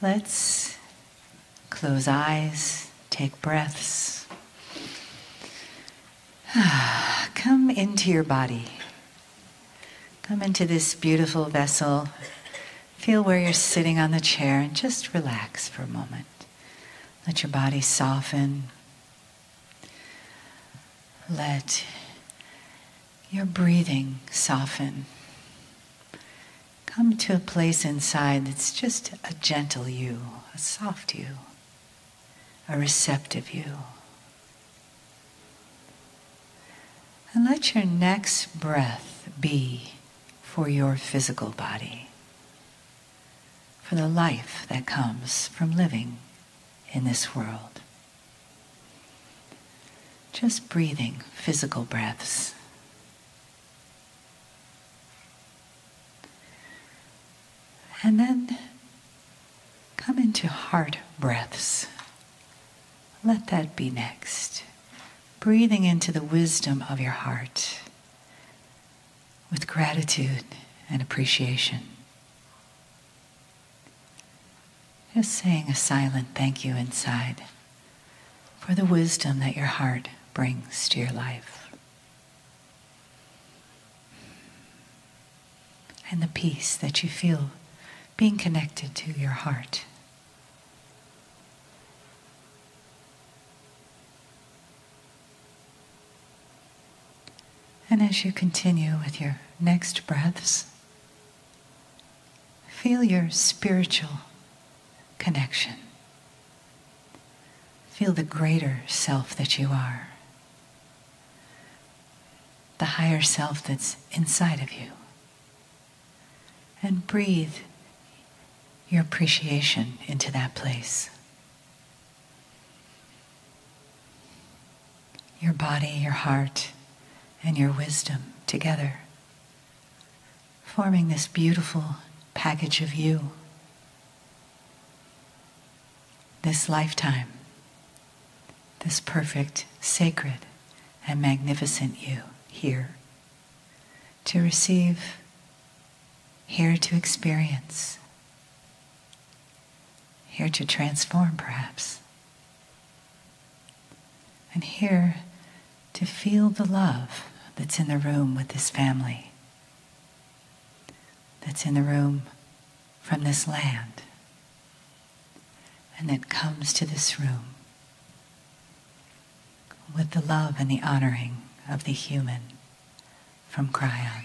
Let's close eyes, take breaths. Come into your body. Come into this beautiful vessel. Feel where you're sitting on the chair and just relax for a moment. Let your body soften. Let your breathing soften. Come to a place inside that's just a gentle you, a soft you, a receptive you. And let your next breath be for your physical body, for the life that comes from living in this world. Just breathing physical breaths. And then come into heart breaths. Let that be next. Breathing into the wisdom of your heart with gratitude and appreciation. Just saying a silent thank you inside for the wisdom that your heart brings to your life. And the peace that you feel being connected to your heart. And as you continue with your next breaths, feel your spiritual connection. Feel the greater self that you are, the higher self that's inside of you. And breathe your appreciation into that place. Your body, your heart, and your wisdom together, forming this beautiful package of you. This lifetime, this perfect, sacred, and magnificent you here to receive, here to experience, here to transform perhaps, and here to feel the love that's in the room with this family, that's in the room from this land, and that comes to this room with the love and the honoring of the human from Kryon.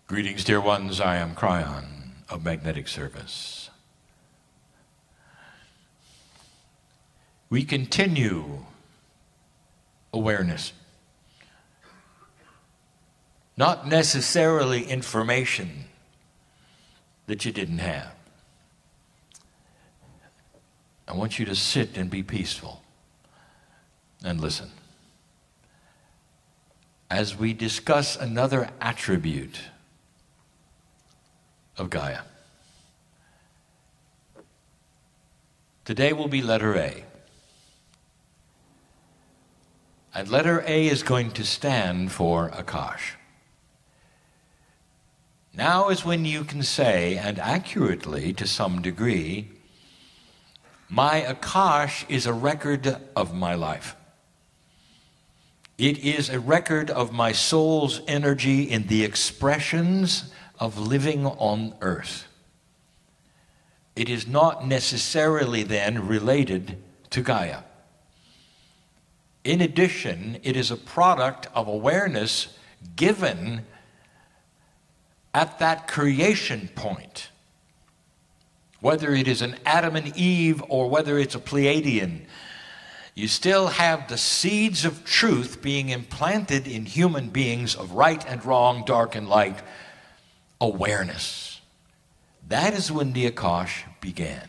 Greetings, dear ones. I am Kryon of Magnetic Service. We continue awareness. Not necessarily information that you didn't have. I want you to sit and be peaceful and listen as we discuss another attribute of Gaia. Today will be letter A. And letter A is going to stand for Akash. Now is when you can say, and accurately to some degree, my Akash is a record of my life. It is a record of my soul's energy in the expressions of living on earth. It is not necessarily then related to Gaia. In addition, it is a product of awareness given at that creation point. Whether it is an Adam and Eve or whether it's a Pleiadian, you still have the seeds of truth being implanted in human beings of right and wrong, dark and light, awareness. That is when the Akash began.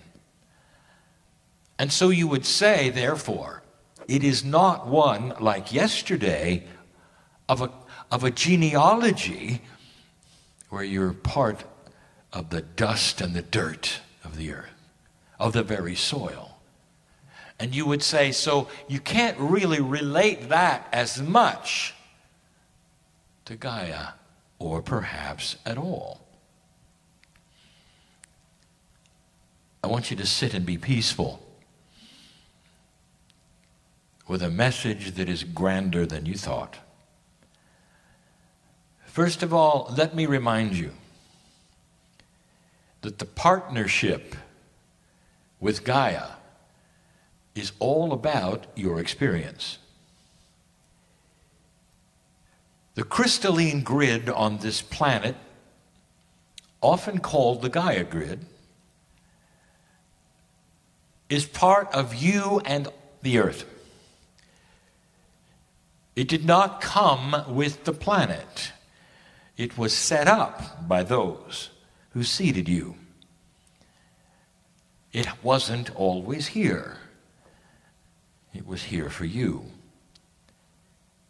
And so you would say, therefore, it is not one like yesterday of a genealogy where you're part of the dust and the dirt of the earth, of the very soil. And you would say, so you can't really relate that as much to Gaia, or perhaps at all. I want you to sit and be peaceful with a message that is grander than you thought. First of all, let me remind you that the partnership with Gaia is all about your experience. The crystalline grid on this planet, often called the Gaia grid, is part of you and the earth. It did not come with the planet. It was set up by those who seeded you. It wasn't always here. It was here for you.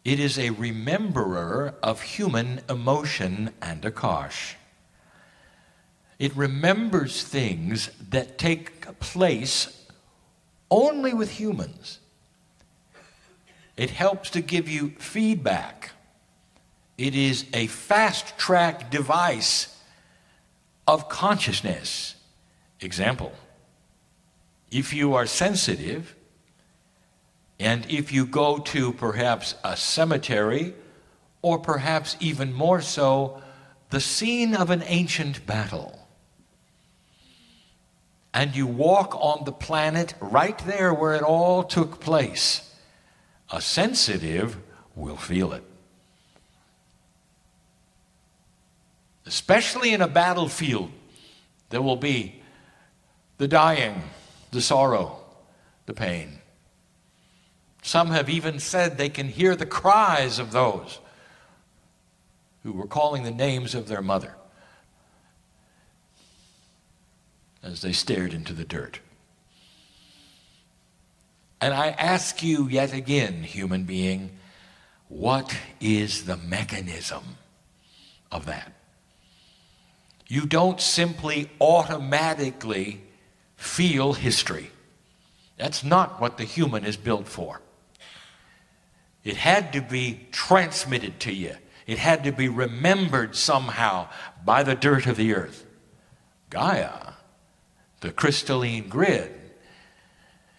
It is a rememberer of human emotion and akash. It remembers things that take place only with humans. It helps to give you feedback. It is a fast-track device of consciousness. Example, if you are sensitive, and if you go to perhaps a cemetery, or perhaps even more so, the scene of an ancient battle, and you walk on the planet right there where it all took place, a sensitive will feel it. Especially in a battlefield, there will be the dying, the sorrow, the pain. Some have even said they can hear the cries of those who were calling the names of their mother as they stared into the dirt. And I ask you yet again, human being, what is the mechanism of that? You don't simply automatically feel history. That's not what the human is built for. It had to be transmitted to you. It had to be remembered somehow by the dirt of the earth. Gaia, the crystalline grid,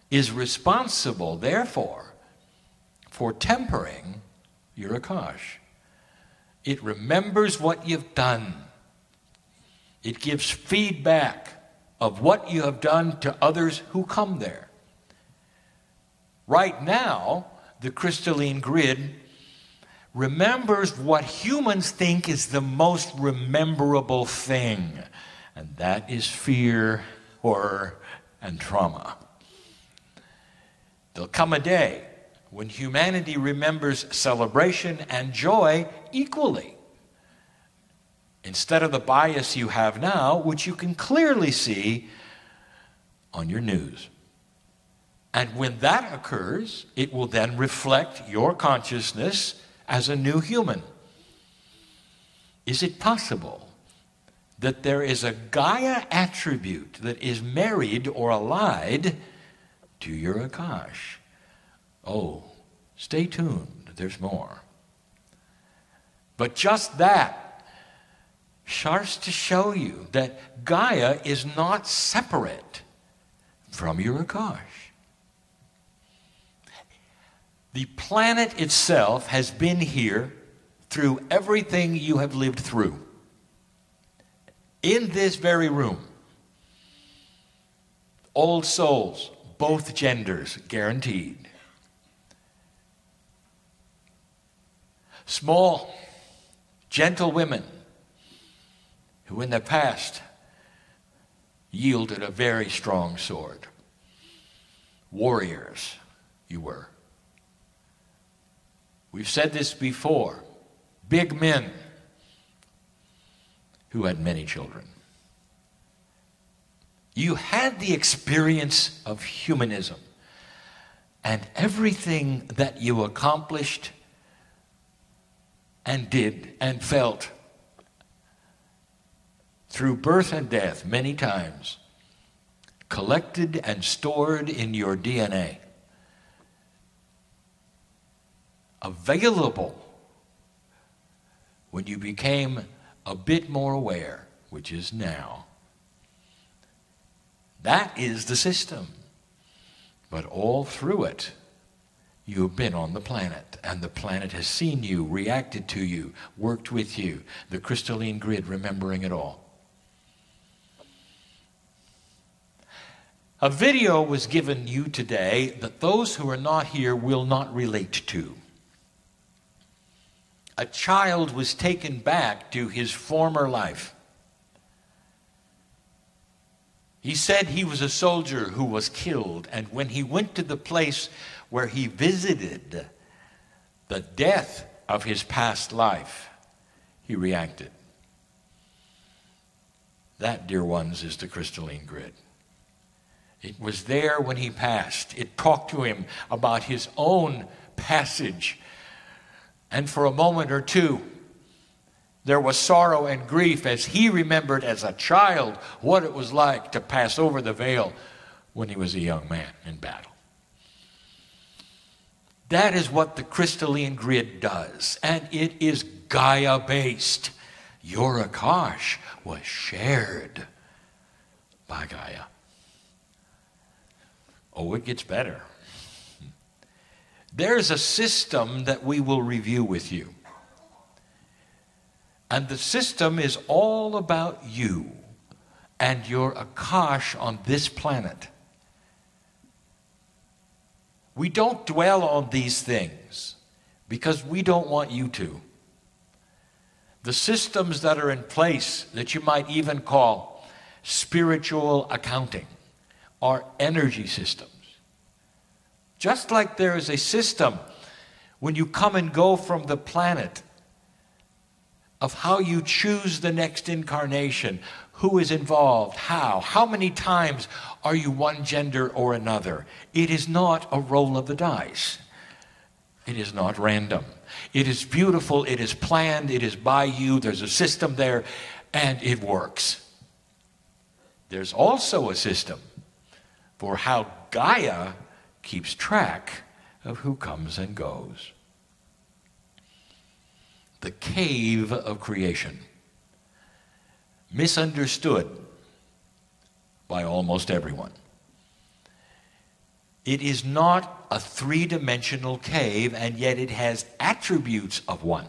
is responsible, therefore, for tempering your akash. It remembers what you've done. It gives feedback of what you have done to others who come there. Right now, the crystalline grid remembers what humans think is the most rememberable thing, and that is fear, horror, and trauma. There'll come a day when humanity remembers celebration and joy equally, instead of the bias you have now, which you can clearly see on your news. And when that occurs, it will then reflect your consciousness as a new human. Is it possible that there is a Gaia attribute that is married or allied to your akash? Oh, stay tuned, there's more. But just that starts to show you that Gaia is not separate from your akash. The planet itself has been here through everything you have lived through. In this very room, old souls, both genders, guaranteed. Small, gentle women who in the past yielded a very strong sword. Warriors, you were. We've said this before. Big men who had many children. You had the experience of humanism, and everything that you accomplished and did and felt through birth and death many times, collected and stored in your DNA. available when you became a bit more aware, which is now. That is the system. But all through it, you've been on the planet, and the planet has seen you, reacted to you, worked with you, the crystalline grid remembering it all. A video was given you today that those who are not here will not relate to. A child was taken back to his former life. He said he was a soldier who was killed, and when he went to the place where he visited the death of his past life, he reacted. That, dear ones, is the crystalline grid. It was there when he passed. It talked to him about his own passage. And for a moment or two, there was sorrow and grief as he remembered as a child what it was like to pass over the veil when he was a young man in battle. That is what the crystalline grid does, and it is Gaia-based. Your Akash was shared by Gaia. Oh, it gets better. There's a system that we will review with you. And the system is all about you and your Akash on this planet. We don't dwell on these things because we don't want you to. The systems that are in place that you might even call spiritual accounting are energy systems. Just like there is a system when you come and go from the planet of how you choose the next incarnation, who is involved, how many times are you one gender or another. It is not a roll of the dice. It is not random. It is beautiful, it is planned, it is by you, there's a system there, and it works. There's also a system for how Gaia keeps track of who comes and goes. The cave of creation. Misunderstood by almost everyone. It is not a three-dimensional cave, and yet it has attributes of one.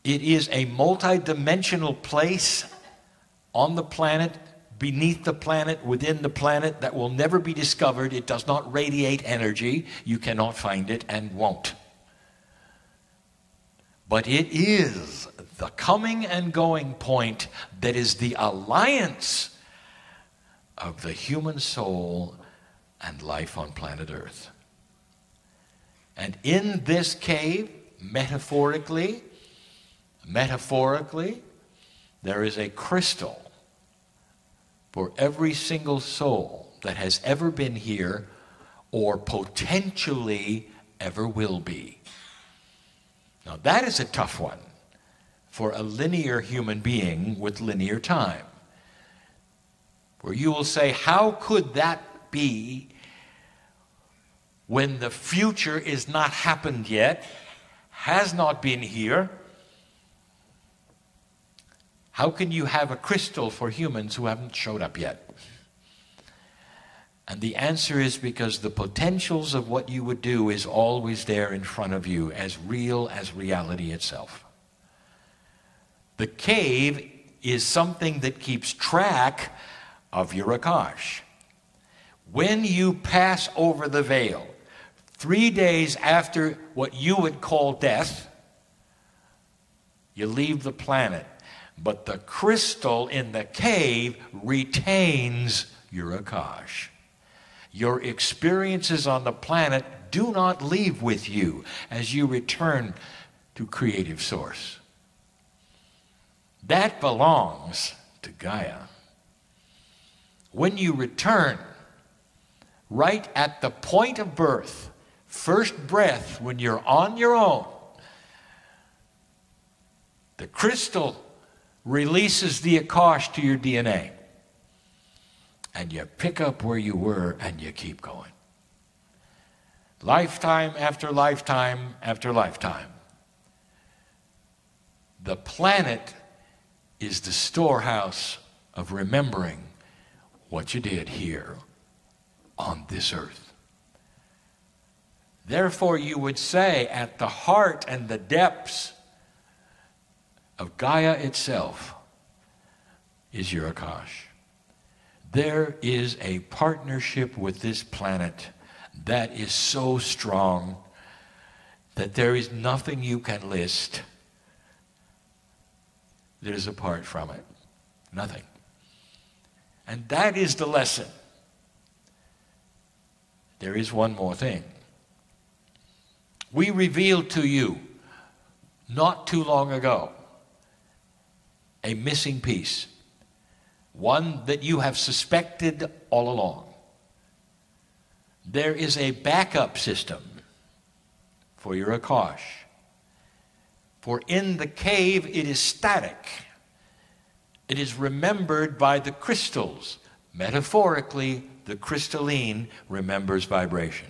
It is a multi-dimensional place on the planet, beneath the planet, within the planet, that will never be discovered. It does not radiate energy. You cannot find it and won't. But it is the coming and going point that is the alliance of the human soul and life on planet Earth. And in this cave, metaphorically, there is a crystal for every single soul that has ever been here or potentially ever will be. Now that is a tough one for a linear human being with linear time, where you will say, how could that be when the future is not happened yet, has not been here? How can you have a crystal for humans who haven't showed up yet? And the answer is because the potentials of what you would do is always there in front of you, as real as reality itself. The cave is something that keeps track of your Akash. When you pass over the veil, 3 days after what you would call death, you leave the planet. But the crystal in the cave retains your Akash. Your experiences on the planet do not leave with you as you return to creative source. That belongs to Gaia. When you return, right at the point of birth, first breath, when you're on your own, the crystal releases the Akash to your DNA. And you pick up where you were and you keep going. lifetime after lifetime after lifetime. The planet is the storehouse of remembering what you did here on this earth. Therefore, you would say at the heart and the depths of Gaia itself is your Akash. There is a partnership with this planet that is so strong that there is nothing you can list that is apart from it. Nothing. And that is the lesson. There is one more thing. We revealed to you, not too long ago, a missing piece. One that you have suspected all along. There is a backup system for your Akash. For in the cave it is static. It is remembered by the crystals. Metaphorically, the crystalline remembers vibration.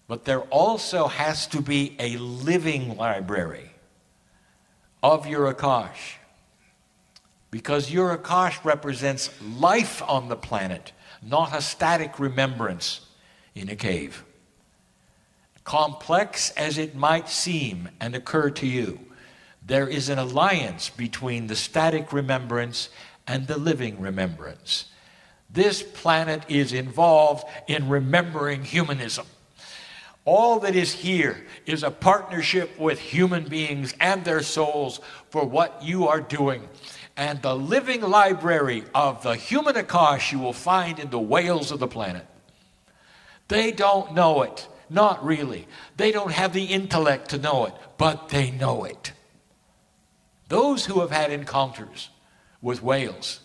But there also has to be a living library of your Akash. Because your Akash represents life on the planet, not a static remembrance in a cave. Complex as it might seem and occur to you, there is an alliance between the static remembrance and the living remembrance. This planet is involved in remembering humanism. All that is here is a partnership with human beings and their souls for what you are doing. And the living library of the human Akash you will find in the whales of the planet. They don't know it. Not really. They don't have the intellect to know it, but they know it. Those who have had encounters with whales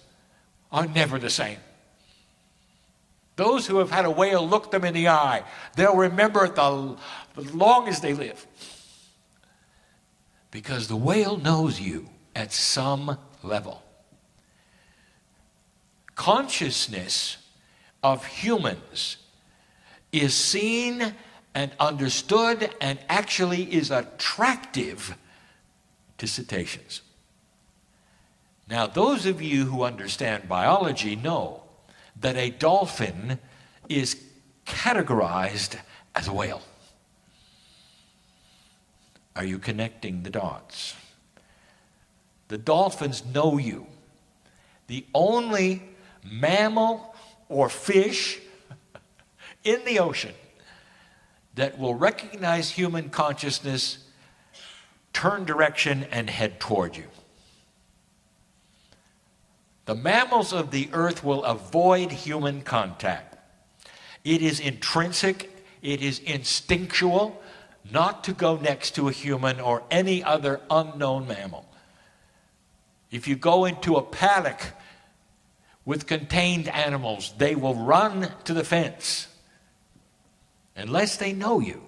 are never the same. Those who have had a whale look them in the eye, they'll remember it as long as they live. Because the whale knows you at some level. Consciousness of humans is seen and understood and actually is attractive to cetaceans. Now, those of you who understand biology know that a dolphin is categorized as a whale. Are you connecting the dots? The dolphins know you. The only mammal or fish in the ocean that will recognize human consciousness, turn direction, and head toward you. The mammals of the earth will avoid human contact. It is intrinsic, it is instinctual not to go next to a human or any other unknown mammal. If you go into a paddock with contained animals, they will run to the fence unless they know you.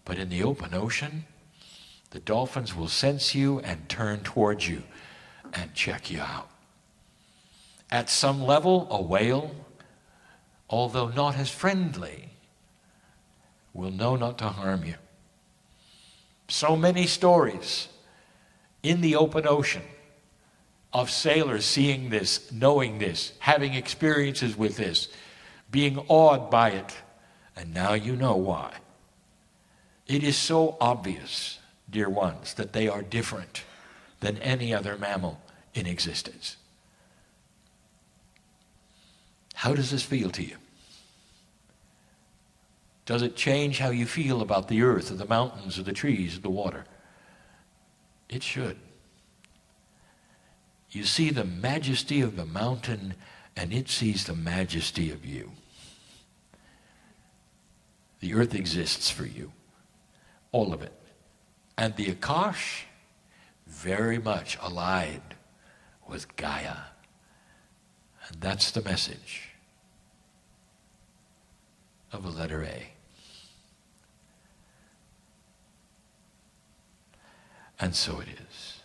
But in the open ocean, the dolphins will sense you and turn towards you and check you out. At some level, a whale, although not as friendly, will know not to harm you. So many stories in the open ocean of sailors seeing this, knowing this, having experiences with this, being awed by it, and now you know why. It is so obvious, dear ones, that they are different than any other mammal in existence. How does this feel to you? Does it change how you feel about the earth or the mountains or the trees or the water? It should. You see the majesty of the mountain and it sees the majesty of you. The earth exists for you. All of it. And the Akash, very much allied with Gaia. And that's the message of a letter A. And so it is.